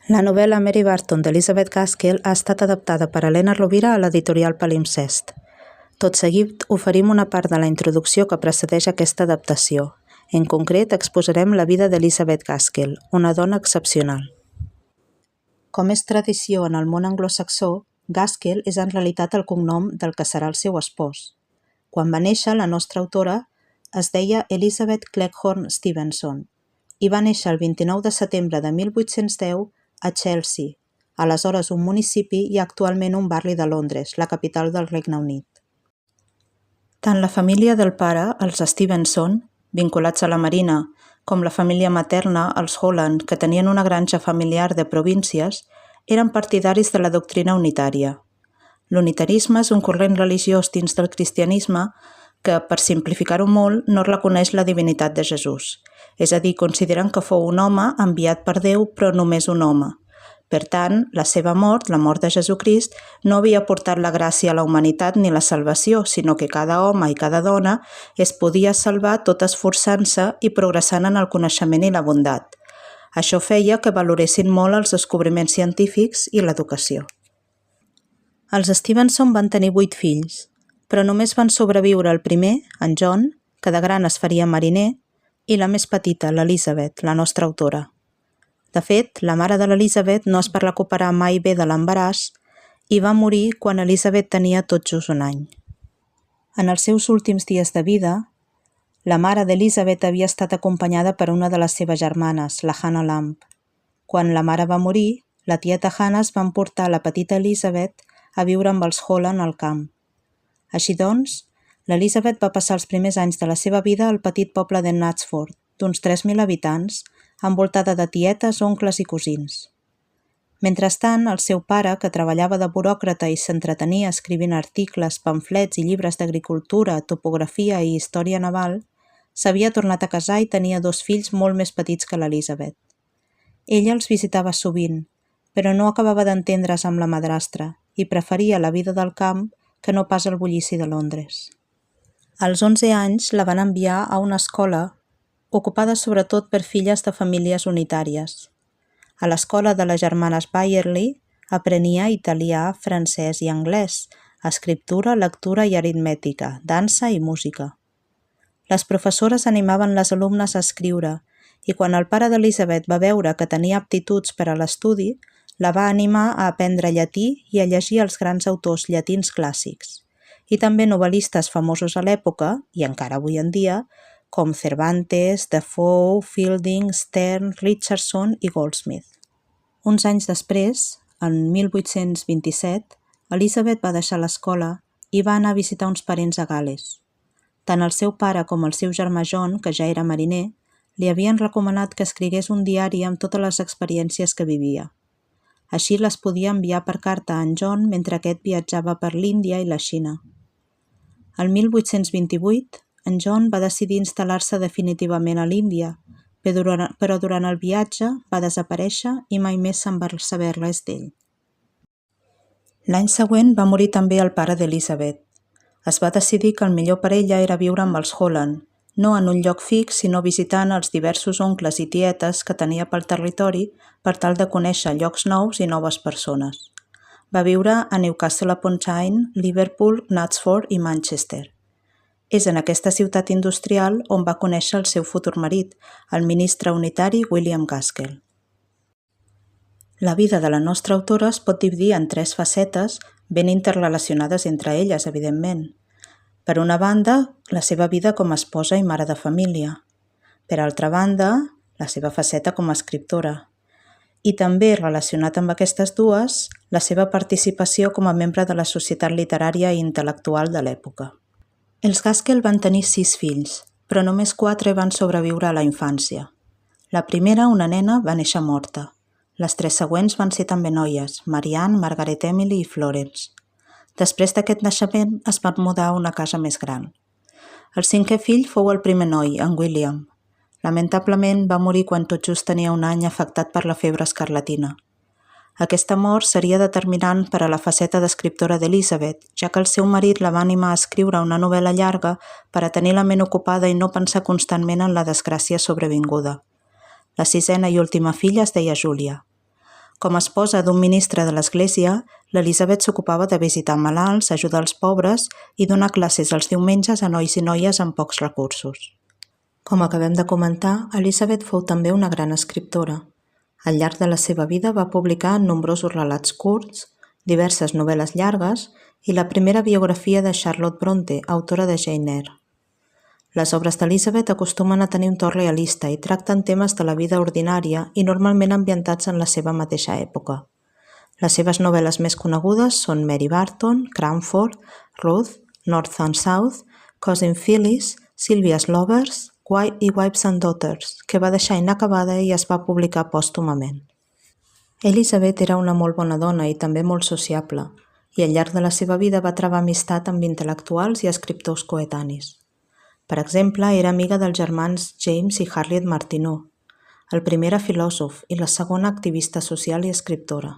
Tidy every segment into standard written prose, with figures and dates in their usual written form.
La novel·la Mary Barton d'Elizabeth Gaskell ha estat adaptada per Helena Rovira a l'editorial Palimpsest. Tot seguit oferim una part de la introducció que precedeix aquesta adaptació. En concret, exposarem la vida d'Elizabeth Gaskell, una dona excepcional. Com és tradició en el món anglosaxó, Gaskell és en realitat el cognom del que serà el seu espòs. Quan va néixer, la nostra autora es deia Elizabeth Cleghorn Stevenson i va néixer el 29 de setembre de 1810 a Chelsea, aleshores un municipi i actualment un barri de Londres, la capital del Regne Unit. Tant la família del pare, els Stevenson, vinculats a la marina, com la família materna, els Holland, que tenien una granja familiar de províncies, eren partidaris de la doctrina unitària. L'unitarisme és un corrent religiós dins del cristianisme que, per simplificar-ho molt, no reconeix la divinitat de Jesús. És a dir, consideren que fou un home enviat per Déu, però només un home. Per tant, la seva mort, la mort de Jesucrist, no havia portat la gràcia a la humanitat ni la salvació, sinó que cada home i cada dona es podia salvar tot esforçant-se i progressant en el coneixement i la bondat. Això feia que valoressin molt els descobriments científics i l'educació. Els Stevenson van tenir 8 fills, però només van sobreviure el primer, en John, que de gran es faria mariner, i la més petita, l'Elizabeth, la nostra autora. De fet, la mare de l'Elizabeth no es va recuperar mai bé de l'embaràs i va morir quan Elizabeth tenia tot just un any. En els seus últims dies de vida, la mare d'Elizabeth havia estat acompanyada per una de les seves germanes, la Hannah Lamb. Quan la mare va morir, la tieta Hannah es va emportar la petita Elizabeth a viure amb els Holland al camp. Així doncs, l'Elizabeth va passar els primers anys de la seva vida al petit poble de Knutsford, d'uns 3.000 habitants, envoltada de tietes, oncles i cosins. Mentrestant, el seu pare, que treballava de buròcrata i s'entretenia escrivint articles, pamflets i llibres d'agricultura, topografia i història naval, s'havia tornat a casar i tenia 2 fills molt més petits que l'Elizabeth. Ella els visitava sovint, però no acabava d'entendre's amb la madrastra i preferia la vida del camp que no pas el bullici de Londres. Als 11 anys la van enviar a una escola ocupada sobretot per filles de famílies unitàries. A l'escola de les germanes Byerley aprenia italià, francès i anglès, escriptura, lectura i aritmètica, dansa i música. Les professores animaven les alumnes a escriure i quan el pare d'Elizabeth va veure que tenia aptituds per a l'estudi, la va animar a aprendre llatí i a llegir els grans autors llatins clàssics, i també novel·listes famosos a l'època, i encara avui en dia, com Cervantes, Defoe, Fielding, Sterne, Richardson i Goldsmith. Uns anys després, en 1827, Elizabeth va deixar l'escola i va anar a visitar uns parents a Gal·les. Tant el seu pare com el seu germà John, que ja era mariner, li havien recomanat que escrigués un diari amb totes les experiències que vivia. Així les podia enviar per carta a en John mentre aquest viatjava per l'Índia i la Xina. El 1828, en John va decidir instal·lar-se definitivament a l'Índia, però durant el viatge va desaparèixer i mai més se'n va saber res d'ell. L'any següent va morir també el pare d'Elizabeth. Es va decidir que el millor per ella era viure amb els Holland, no en un lloc fix, sinó visitant els diversos oncles i tietes que tenia pel territori per tal de conèixer llocs nous i noves persones. Va viure a Newcastle upon Tyne, Liverpool, Knutsford i Manchester. És en aquesta ciutat industrial on va conèixer el seu futur marit, el ministre unitari William Gaskell. La vida de la nostra autora es pot dividir en 3 facetes ben interrelacionades entre elles, evidentment. Per una banda, la seva vida com a esposa i mare de família. Per altra banda, la seva faceta com a escriptora. I també, relacionat amb aquestes dues, la seva participació com a membre de la societat literària i intel·lectual de l'època. Els Gaskell van tenir 6 fills, però només 4 van sobreviure a la infància. La primera, una nena, va néixer morta. Les 3 següents van ser també noies, Marianne, Margaret Emily i Florence. Després d'aquest naixement es van mudar a una casa més gran. El 5è fill fou el primer noi, en William. Lamentablement va morir quan tot just tenia un any afectat per la febre escarlatina. Aquesta mort seria determinant per a la faceta d'escriptora d'Elizabeth, ja que el seu marit la va animar a escriure una novel·la llarga per a tenir la ment ocupada i no pensar constantment en la desgràcia sobrevinguda. La 6a i última filla es deia Júlia. Com a esposa d'un ministre de l'Església, l'Elisabet s'ocupava de visitar malalts, ajudar els pobres i donar classes els diumenges a nois i noies amb pocs recursos. Com acabem de comentar, Elisabet fou també una gran escriptora. Al llarg de la seva vida va publicar nombrosos relats curts, diverses novel·les llargues i la primera biografia de Charlotte Brontë, autora de Jane Eyre. Les obres d'Elisabet acostumen a tenir un to realista i tracten temes de la vida ordinària i normalment ambientats en la seva mateixa època. Les seves novel·les més conegudes són Mary Barton, Cranford, Ruth, North and South, Cousin Phyllis, Sylvia's Lovers i Wives and Daughters, que va deixar inacabada i es va publicar pòstumament. Elisabet era una molt bona dona i també molt sociable, i al llarg de la seva vida va travar amistat amb intel·lectuals i escriptors coetanis. Per exemple, era amiga dels germans James i Harriet Martineau. El primer era filòsof i la segona activista social i escriptora.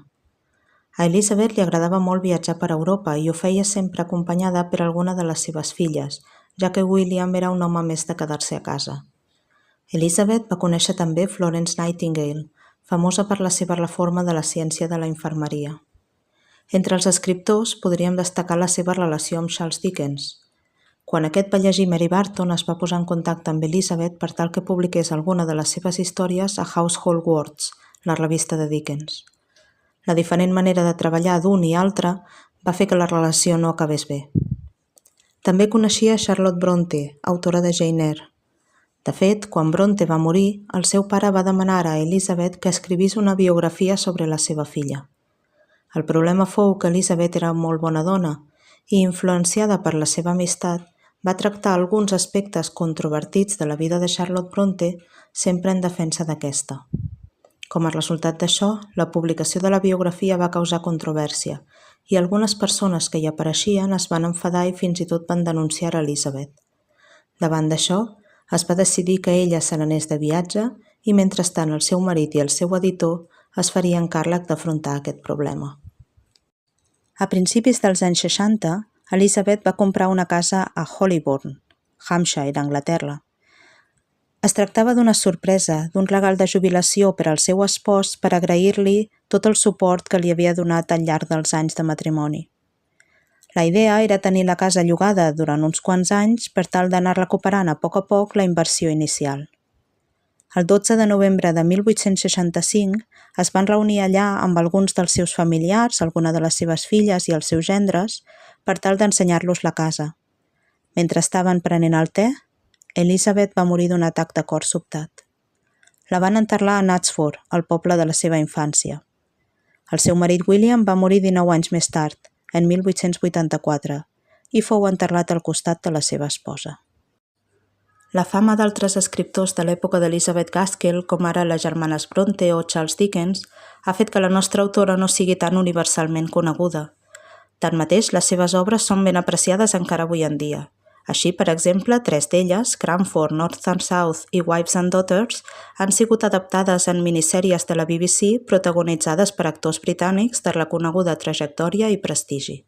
A Elisabet li agradava molt viatjar per Europa i ho feia sempre acompanyada per alguna de les seves filles, ja que William era un home més de quedar-se a casa. Elisabet va conèixer també Florence Nightingale, famosa per la seva reforma de la ciència de la infermeria. Entre els escriptors podríem destacar la seva relació amb Charles Dickens. Quan aquest va llegir Mary Barton es va posar en contacte amb Elisabet per tal que publiqués alguna de les seves històries a Household Words, la revista de Dickens. La diferent manera de treballar d'un i altre va fer que la relació no acabés bé. També coneixia Charlotte Brontë, autora de Jane Eyre. De fet, quan Brontë va morir, el seu pare va demanar a Elisabet que escrivís una biografia sobre la seva filla. El problema fou que Elisabet era molt bona dona i, influenciada per la seva amistat, va tractar alguns aspectes controvertits de la vida de Charlotte Brontë sempre en defensa d'aquesta. Com a resultat d'això, la publicació de la biografia va causar controvèrsia i algunes persones que hi apareixien es van enfadar i fins i tot van denunciar Elisabet. Davant d'això, es va decidir que ella se n'anés de viatge i mentrestant el seu marit i el seu editor es farien càrrec d'afrontar aquest problema. A principis dels anys 60, Elisabet va comprar una casa a Hollybourne, Hampshire, Anglaterra. Es tractava d'una sorpresa, d'un regal de jubilació per al seu espòs per agrair-li tot el suport que li havia donat al llarg dels anys de matrimoni. La idea era tenir la casa llogada durant uns quants anys per tal d'anar recuperant a poc la inversió inicial. El 12 de novembre de 1865 es van reunir allà amb alguns dels seus familiars, alguna de les seves filles i els seus gendres, per tal d'ensenyar-los la casa. Mentre estaven prenent el te, Elisabet va morir d'un atac de cor sobtat. La van enterrar a Knatsford, el poble de la seva infància. El seu marit William va morir 19 anys més tard, en 1884, i fou enterrat al costat de la seva esposa. La fama d'altres escriptors de l'època d'Elizabeth Gaskell, com ara les germanes Brontë o Charles Dickens, ha fet que la nostra autora no sigui tan universalment coneguda. Tanmateix, les seves obres són ben apreciades encara avui en dia. Així, per exemple, 3 d'elles, Cranford, North and South i Wives and Daughters, han sigut adaptades en minissèries de la BBC protagonitzades per actors britànics de reconeguda trajectòria i prestigi.